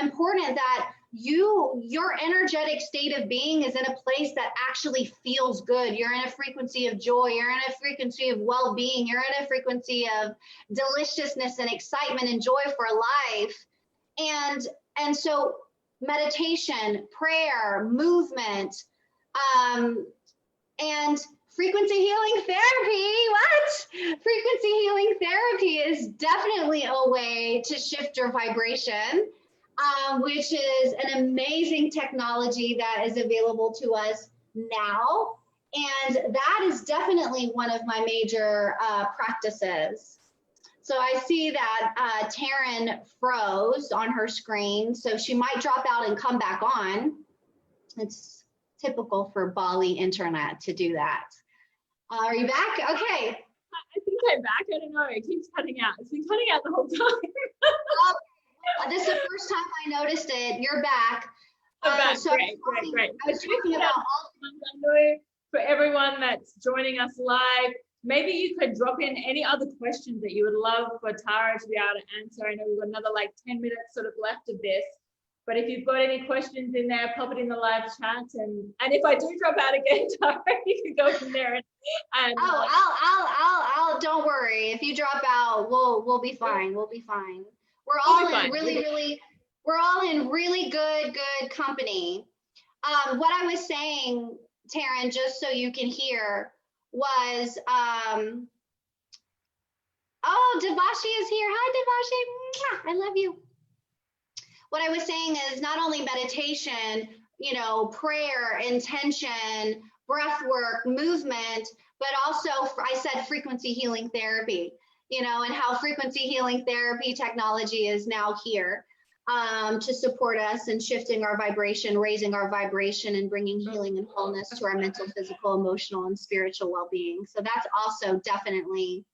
important that your energetic state of being is in a place that actually feels good. You're in a frequency of joy. You're in a frequency of well-being. You're in a frequency of deliciousness and excitement and joy for life. And so meditation, prayer, movement, and frequency healing therapy. What? Frequency healing therapy is definitely a way to shift your vibration, which is an amazing technology that is available to us now. And that is definitely one of my major practices. So I see that Taryn froze on her screen, so she might drop out and come back on. It's typical for Bali internet to do that. Are you back? Okay. I think I'm back. I don't know. It keeps cutting out. It's been cutting out the whole time. This is the first time I noticed it. You're back. So Great. I was talking about all. I know for everyone that's joining us live, maybe you could drop in any other questions that you would love for Tara to be able to answer. I know we've got another like 10 minutes sort of left of this, but if you've got any questions in there, pop it in the live chat. And if I do drop out again, Tara, you can go from there. I'll don't worry. If you drop out, we'll be fine. We'll be fine. We're all in really good company. What I was saying, Taryn, just so you can hear, was oh, Devashi is here. Hi, Devashi. I love you. What I was saying is not only meditation, prayer, intention, breath work, movement, but also I said frequency healing therapy, and how frequency healing therapy technology is now here to support us in shifting our vibration, raising our vibration, and bringing healing and wholeness to our mental, physical, emotional, and spiritual well-being. So that's also definitely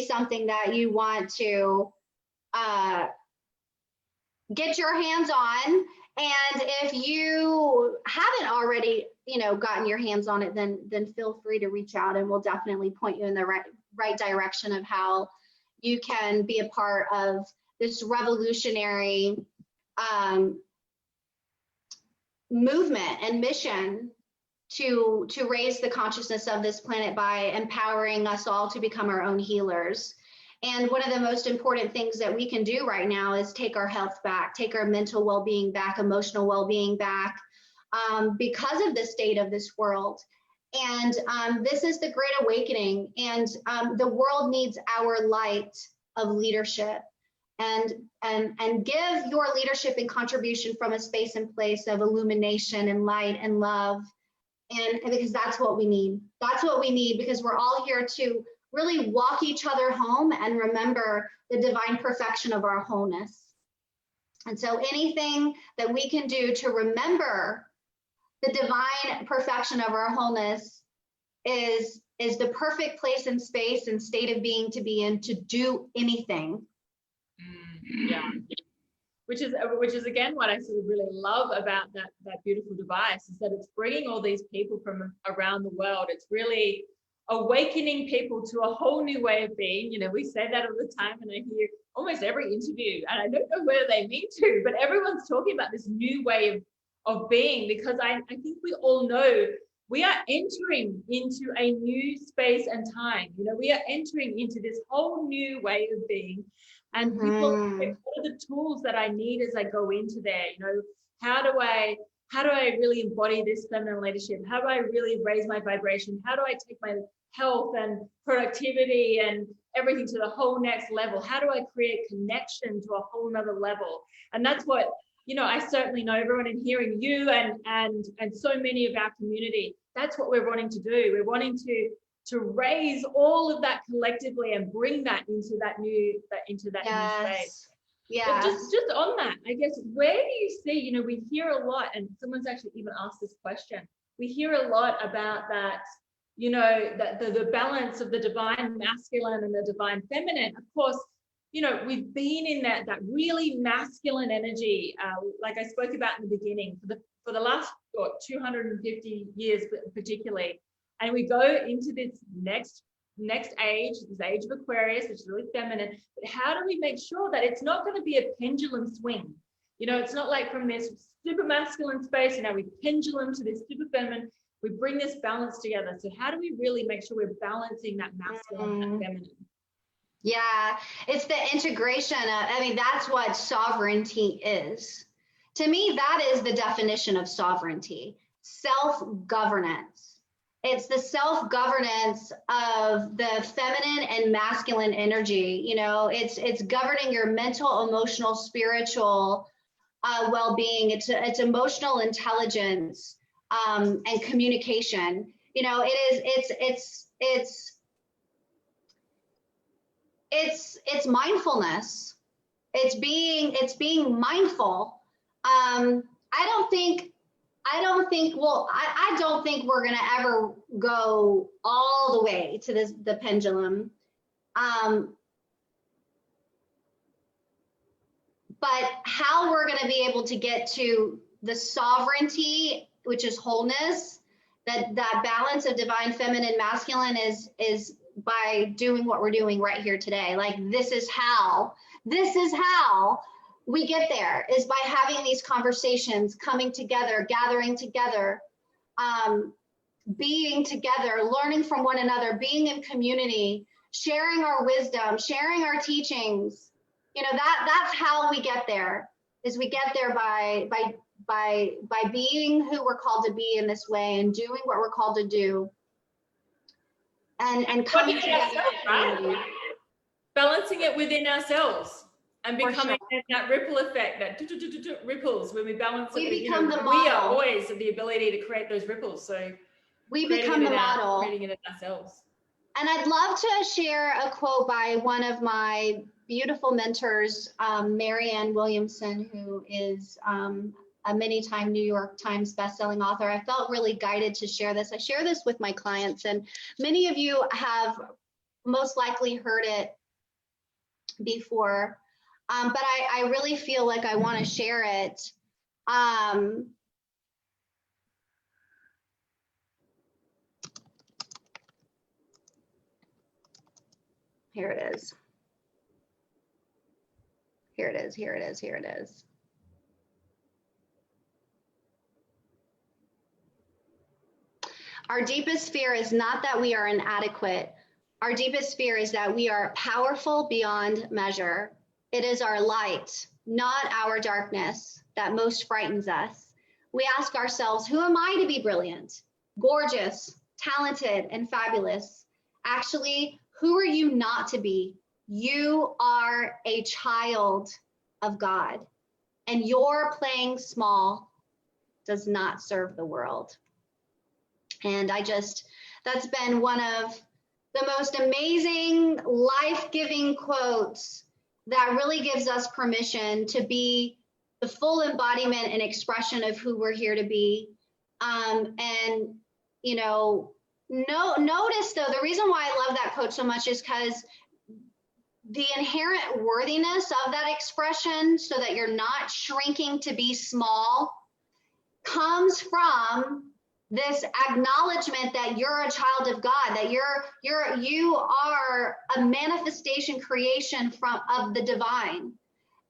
something that you want to get your hands on. And if you haven't already, gotten your hands on it, then feel free to reach out, and we'll definitely point you in the right direction of how you can be a part of this revolutionary movement and mission to raise the consciousness of this planet by empowering us all to become our own healers. And one of the most important things that we can do right now is take our health back, take our mental well-being back, emotional well-being back, because of the state of this world. And this is the Great Awakening, and the world needs our light of leadership. And give your leadership and contribution from a space and place of illumination and light and love. And because that's what we need. That's what we need, because we're all here to really walk each other home and remember the divine perfection of our wholeness. And so anything that we can do to remember the divine perfection of our wholeness is the perfect place and space and state of being to be in to do anything. Yeah, which is again what I sort of really love about that beautiful device, is that it's bringing all these people from around the world. It's really awakening people to a whole new way of being. We say that all the time, and I hear almost every interview, and I don't know whether they mean to, but everyone's talking about this new way of being, because I think we all know we are entering into a new space and time. We are entering into this whole new way of being. And people, what are the tools that I need as I go into there? How do I really embody this feminine leadership? How do I really raise my vibration? How do I take my health and productivity and everything to the whole next level? How do I create connection to a whole nother level? And that's what, I certainly know everyone in hearing you and so many of our community, that's what we're wanting to do. We're wanting to raise all of that collectively and bring that into that new space. Yeah. But just on that, I guess, where do you see, we hear a lot, and someone's actually even asked this question. We hear a lot about that, that the balance of the divine masculine and the divine feminine. Of course, we've been in that really masculine energy, like I spoke about in the beginning, for the last 250 years particularly. And we go into this next age, this age of Aquarius, which is really feminine. But how do we make sure that it's not going to be a pendulum swing? It's not like from this super masculine space, we pendulum to this super feminine. We bring this balance together. So how do we really make sure we're balancing that masculine and feminine? Yeah, it's the integration. That's what sovereignty is. To me, that is the definition of sovereignty: self-governance. It's the self-governance of the feminine and masculine energy. It's governing your mental, emotional, spiritual well-being. It's emotional intelligence and communication. It's mindfulness. It's being mindful. I don't think we're going to ever go all the way to the pendulum. but how we're going to be able to get to the sovereignty, which is wholeness, that balance of divine feminine masculine is by doing what we're doing right here today. Like this is how we get there, is by having these conversations, coming together, gathering together, being together, learning from one another, being in community, sharing our wisdom, sharing our teachings. You know, that's how we get there, is we get there by being who we're called to be in this way and doing what we're called to do, and coming together. Right? Balancing it within ourselves and becoming that ripple effect, that ripples when we balance it. We become the model. We are always the ability to create those ripples. So we become the model. Creating it ourselves. And I'd love to share a quote by one of my beautiful mentors, Marianne Williamson, who is a many-time New York Times bestselling author. I felt really guided to share this. I share this with my clients, and many of you have most likely heard it before, but I really feel like I want to share it. Here it is. Here it is, here it is, here it is. Our deepest fear is not that we are inadequate. Our deepest fear is that we are powerful beyond measure. It is our light, not our darkness, that most frightens us. We ask ourselves, who am I to be brilliant, gorgeous, talented, and fabulous? Actually, who are you not to be? You are a child of God, and your playing small does not serve the world. And that's been one of the most amazing, life-giving quotes that really gives us permission to be the full embodiment and expression of who we're here to be. And, you know, notice though, the reason why I love that quote so much is because the inherent worthiness of that expression, so that you're not shrinking to be small, comes from this acknowledgement that you're a child of God, that you are a manifestation, creation of the divine.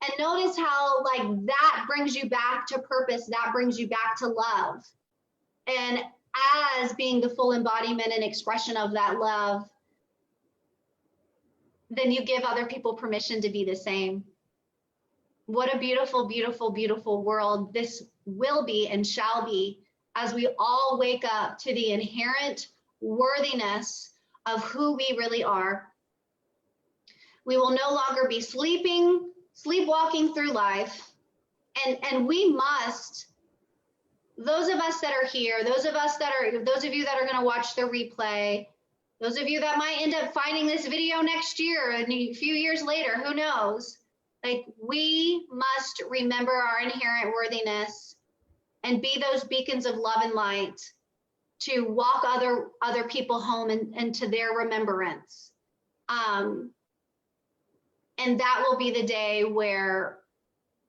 And notice how like that brings you back to purpose, that brings you back to love. And as being the full embodiment and expression of that love, then you give other people permission to be the same. What a beautiful, beautiful, beautiful world this will be and shall be, as we all wake up to the inherent worthiness of who we really are. We will no longer be sleepwalking through life. And we must, those of us that are here, those of you that are gonna watch the replay, those of you that might end up finding this video next year and a few years later, who knows? Like, we must remember our inherent worthiness and be those beacons of love and light to walk other people home and to their remembrance. And that will be the day where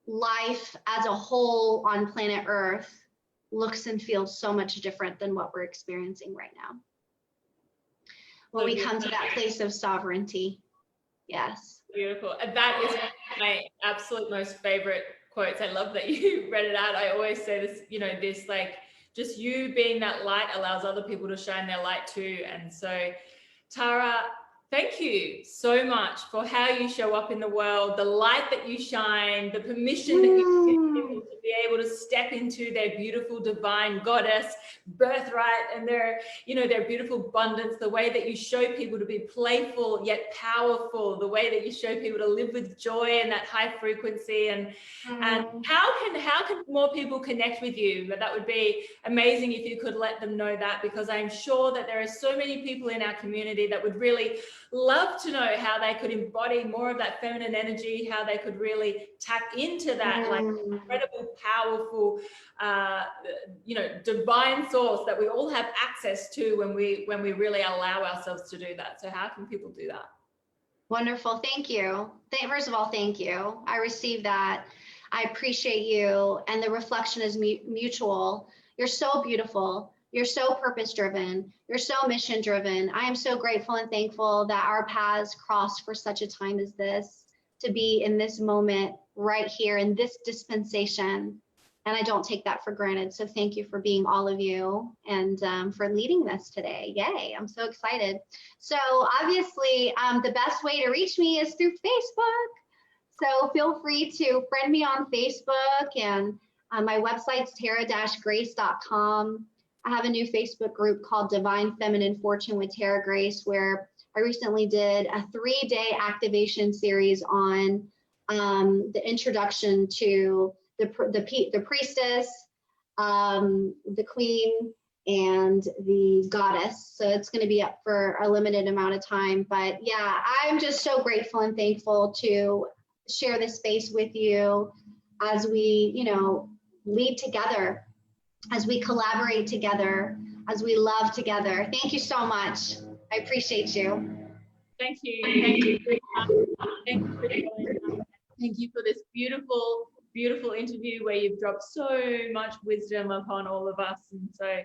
life as a whole on planet Earth looks and feels so much different than what we're experiencing right now. When we come to that place of sovereignty. Yes. Beautiful. And that is my absolute most favorite quotes. I love that you read it out. I always say this, you know, this like just you being that light allows other people to shine their light too. And so, Tara, thank you so much for how you show up in the world, the light that you shine, the permission that you give people to be able to step into their beautiful divine goddess birthright and their, you know, their beautiful abundance, the way that you show people to be playful yet powerful, the way that you show people to live with joy and that high frequency. And how can more people connect with you? But that would be amazing if you could let them know that, because I'm sure that there are so many people in our community that would really love to know how they could embody more of that feminine energy, how they could really tap into that like incredible, powerful, you know, divine source that we all have access to when we really allow ourselves to do that. So how can people do that? Wonderful. Thank you. First of all, thank you. I received that. I appreciate you. And the reflection is mutual. You're so beautiful. You're so purpose driven. You're so mission driven. I am so grateful and thankful that our paths crossed for such a time as this, to be in this moment right here in this dispensation. And I don't take that for granted. So thank you for being all of you, and for leading this today. Yay, I'm so excited. So obviously, the best way to reach me is through Facebook. So feel free to friend me on Facebook, and my website's tara-grace.com. I have a new Facebook group called Divine Feminine Fortune with Tara Grace, where I recently did a 3-day activation series on the introduction to the priestess, the queen, and the goddess. So it's going to be up for a limited amount of time. But yeah, I'm just so grateful and thankful to share this space with you as we, lead together, as we collaborate together, as we love together. Thank you so much. I appreciate you. Thank you. Thank you. Thank you for joining us. Thank you for this beautiful, beautiful interview where you've dropped so much wisdom upon all of us. And so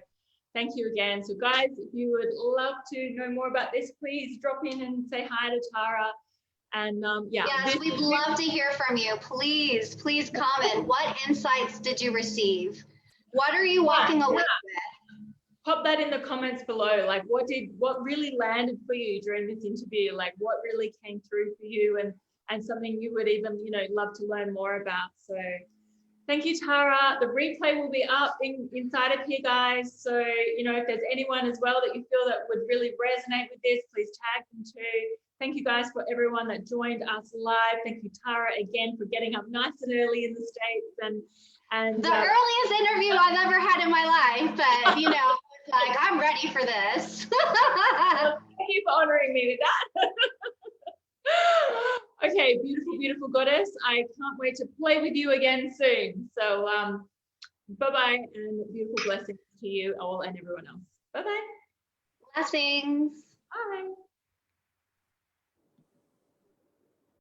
thank you again. So guys, if you would love to know more about this, please drop in and say hi to Tara. And yes, we'd love to hear from you. Please comment. What insights did you receive? What are you walking away with? Pop that in the comments below. Like, what really landed for you during this interview? Like, what really came through for you, and something you would even, love to learn more about. So thank you, Tara. The replay will be up inside of here, guys. So, if there's anyone as well that you feel that would really resonate with this, please tag them too. Thank you guys for everyone that joined us live. Thank you, Tara, again, for getting up nice and early in the States. And the earliest interview I've ever had in my life, but like, I'm ready for this. Well, thank you for honoring me with that. Okay, beautiful, beautiful goddess. I can't wait to play with you again soon. So bye-bye, and beautiful blessings to you all and everyone else. Bye-bye. Blessings. Bye.